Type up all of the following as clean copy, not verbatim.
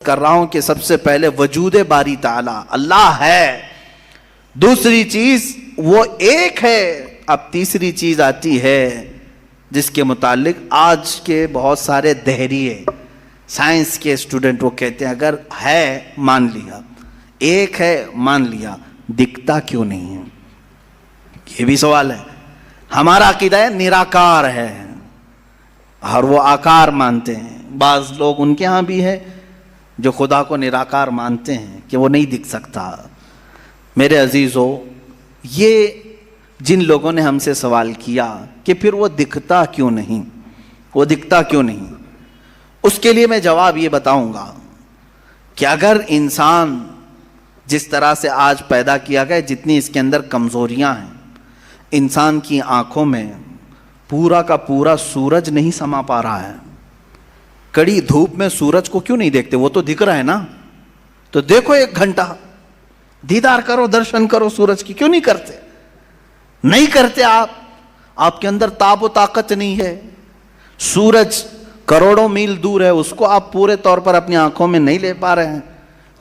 کر رہا ہوں کہ سب سے پہلے وجود باری تعالی اللہ ہے، دوسری چیز وہ ایک ہے، اب تیسری چیز آتی ہے جس کے متعلق آج کے بہت سارے دہریے سائنس کے اسٹوڈنٹ وہ کہتے ہیں اگر ہے مان لیا، ایک ہے مان لیا، دکھتا کیوں نہیں ہے؟ یہ بھی سوال ہے۔ ہمارا عقیدہ ہے نراکار ہے اور وہ آکار مانتے ہیں۔ بعض لوگ ان کے ہاں بھی ہے جو خدا کو نراکار مانتے ہیں کہ وہ نہیں دکھ سکتا۔ میرے عزیزو، یہ جن لوگوں نے ہم سے سوال کیا کہ پھر وہ دکھتا کیوں نہیں، وہ دکھتا کیوں نہیں، اس کے لیے میں جواب یہ بتاؤں گا کہ اگر انسان جس طرح سے آج پیدا کیا گیا، جتنی اس کے اندر کمزوریاں ہیں، انسان کی آنکھوں میں پورا کا پورا سورج نہیں سما پا رہا ہے۔ کڑی دھوپ میں سورج کو کیوں نہیں دیکھتے؟ وہ تو دکھ رہا ہے نا، تو دیکھو 1 گھنٹہ دیدار کرو، درشن کرو سورج کی، کیوں نہیں کرتے؟ نہیں کرتے آپ کے اندر تاب و طاقت نہیں ہے۔ سورج کروڑوں میل دور ہے، اس کو آپ پورے طور پر اپنی آنکھوں میں نہیں لے پا رہے ہیں،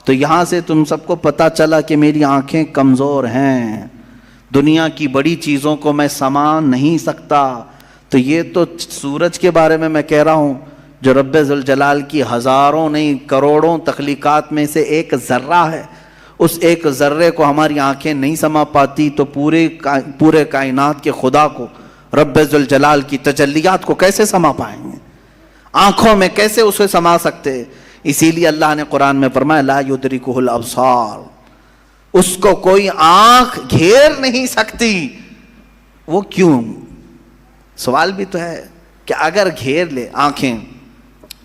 تو یہاں سے تم سب کو پتا چلا کہ میری آنکھیں کمزور ہیں، دنیا کی بڑی چیزوں کو میں سما نہیں سکتا۔ تو یہ تو سورج کے بارے میں کہہ رہا ہوں جو رب ذوالجلال کی ہزاروں نہیں کروڑوں تخلیقات میں سے ایک ذرہ ہے، اس ایک ذرے کو ہماری آنکھیں نہیں سما پاتی تو پورے کائنات کے خدا کو، رب ذوالجلال کی تجلیات کو کیسے سما پائیں گے؟ آنکھوں میں کیسے اسے سما سکتے؟ اسی لیے اللہ نے قرآن میں فرمایا لا یدرکہ الابصار، اس کو کوئی آنکھ گھیر نہیں سکتی۔ وہ کیوں؟ سوال بھی تو ہے کہ اگر گھیر لے آنکھیں،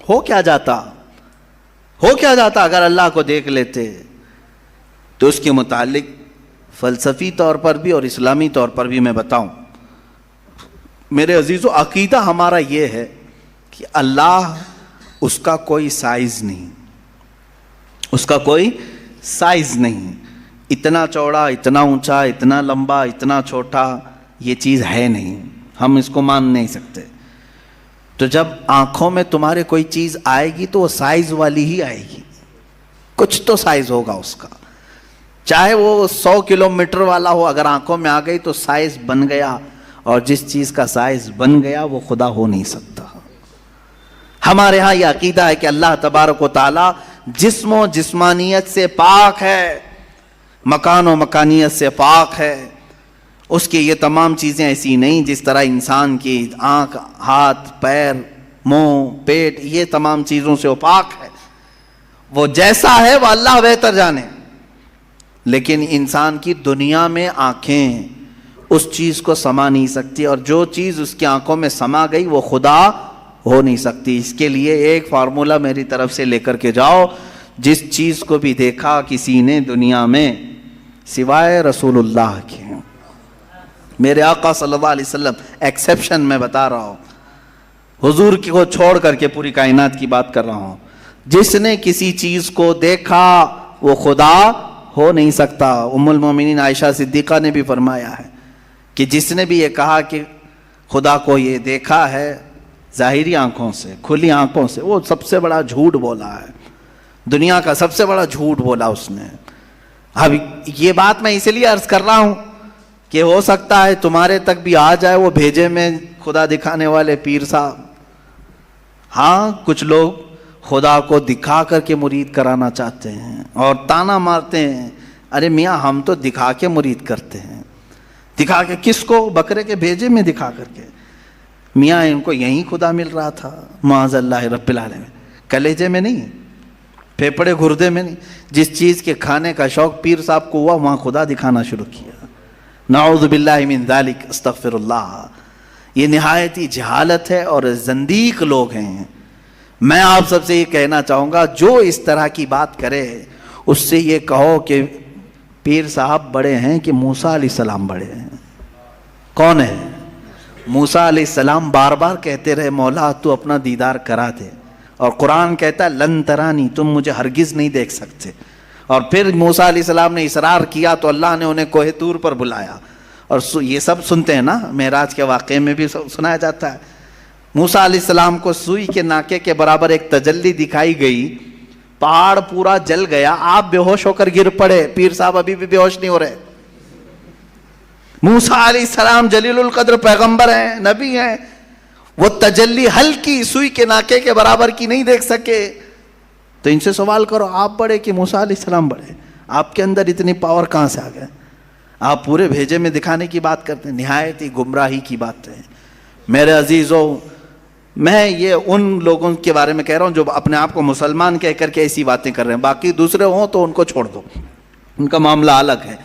ہو کیا جاتا اگر اللہ کو دیکھ لیتے؟ تو اس کے متعلق فلسفی طور پر بھی اور اسلامی طور پر بھی میں بتاؤں، میرے عزیزو، عقیدہ ہمارا یہ ہے کہ اللہ، اس کا کوئی سائز نہیں، اس کا کوئی سائز نہیں، اتنا چوڑا، اتنا اونچا، اتنا لمبا، اتنا چھوٹا، یہ چیز ہے نہیں، ہم اس کو مان نہیں سکتے۔ تو جب آنکھوں میں تمہارے کوئی چیز آئے گی تو وہ سائز والی ہی آئے گی، کچھ تو سائز ہوگا اس کا، چاہے وہ 100 کلومیٹر والا ہو، اگر آنکھوں میں آ گئی تو سائز بن گیا، اور جس چیز کا سائز بن گیا وہ خدا ہو نہیں سکتا۔ ہمارے ہاں یہ عقیدہ ہے کہ اللہ تبارک و تعالی جسم و جسمانیت سے پاک ہے، مکان و مکانیت سے پاک ہے، اس کی یہ تمام چیزیں ایسی نہیں جس طرح انسان کی آنکھ، ہاتھ، پیر، منہ، پیٹ، یہ تمام چیزوں سے وہ پاک ہے۔ وہ جیسا ہے وہ اللہ بہتر جانے، لیکن انسان کی دنیا میں آنکھیں اس چیز کو سما نہیں سکتی، اور جو چیز اس کی آنکھوں میں سما گئی وہ خدا ہو نہیں سکتی۔ اس کے لیے ایک فارمولا میری طرف سے لے کر کے جاؤ، جس چیز کو بھی دیکھا کسی نے دنیا میں سوائے رسول اللہ کے، میرے آقا صلی اللہ علیہ وسلم ایکسیپشن میں بتا رہا ہوں، حضور کو چھوڑ کر کے پوری کائنات کی بات کر رہا ہوں، جس نے کسی چیز کو دیکھا وہ خدا ہو نہیں سکتا۔ ام المومنین عائشہ صدیقہ نے بھی فرمایا ہے کہ جس نے بھی یہ کہا کہ خدا کو یہ دیکھا ہے ظاہری آنکھوں سے، کھلی آنکھوں سے، وہ سب سے بڑا جھوٹ بولا ہے، دنیا کا سب سے بڑا جھوٹ بولا اس نے۔ اب یہ بات میں اس لیے عرض کر رہا ہوں کہ ہو سکتا ہے تمہارے تک بھی آ جائے وہ بھیجے میں خدا دکھانے والے پیر صاحب۔ ہاں، کچھ لوگ خدا کو دکھا کر کے مرید کرانا چاہتے ہیں اور تانا مارتے ہیں، ارے میاں ہم تو دکھا کے مرید کرتے ہیں۔ دکھا کے کس کو؟ بکرے کے بھیجے میں دکھا کر کے۔ میاں ان کو یہیں خدا مل رہا تھا، معاذ اللہ رب العالمین، کلیجے میں نہیں، پھیپڑے گردے میں نہیں، جس چیز کے کھانے کا شوق پیر صاحب کو ہوا وہاں خدا دکھانا شروع کیا۔ نعوذ باللہ من ذالک، استغفر اللہ۔ یہ نہایتی جہالت ہے اور زندیق لوگ ہیں۔ میں آپ سب سے یہ کہنا چاہوں گا، جو اس طرح کی بات کرے اس سے یہ کہو کہ پیر صاحب بڑے ہیں کہ موسیٰ علیہ السلام بڑے ہیں؟ کون ہے؟ موسیٰ علیہ السلام بار بار کہتے رہے مولا تو اپنا دیدار کرا دے، اور قرآن کہتا ہے لن ترانی، تم مجھے ہرگز نہیں دیکھ سکتے۔ اور پھر موسیٰ علیہ السلام نے اصرار کیا تو اللہ نے انہیں کوہ طور پر بلایا، اور یہ سب سنتے ہیں نا، معراج کے واقعے میں بھی سنایا جاتا ہے۔ موسیٰ علیہ السلام کو سوئی کے ناکے کے برابر ایک تجلی دکھائی گئی، پہاڑ پورا جل گیا, آپ بے ہوش ہو کر گر پڑے, پیر صاحب ابھی بھی بے ہوش نہیں ہو رہے. موسیٰ علیہ السلام جلیل القدر پیغمبر ہیں, نبی ہیں, وہ تجلی ہلکی سوئی کے ناکے کے برابر کی نہیں دیکھ سکے. تو ان سے سوال کرو, آپ بڑے کہ موسیٰ علیہ السلام بڑے؟ آپ کے اندر اتنی پاور کہاں سے آ گئے؟ آپ پورے بھیجے میں دکھانے کی بات کرتے ہیں, نہایت ہی گمراہی کی بات ہے. میرے عزیزوں, میں یہ ان لوگوں کے بارے میں کہہ رہا ہوں جو اپنے آپ کو مسلمان کہہ کر کے ایسی باتیں کر رہے ہیں. باقی دوسرے ہوں تو ان کو چھوڑ دو, ان کا معاملہ الگ ہے.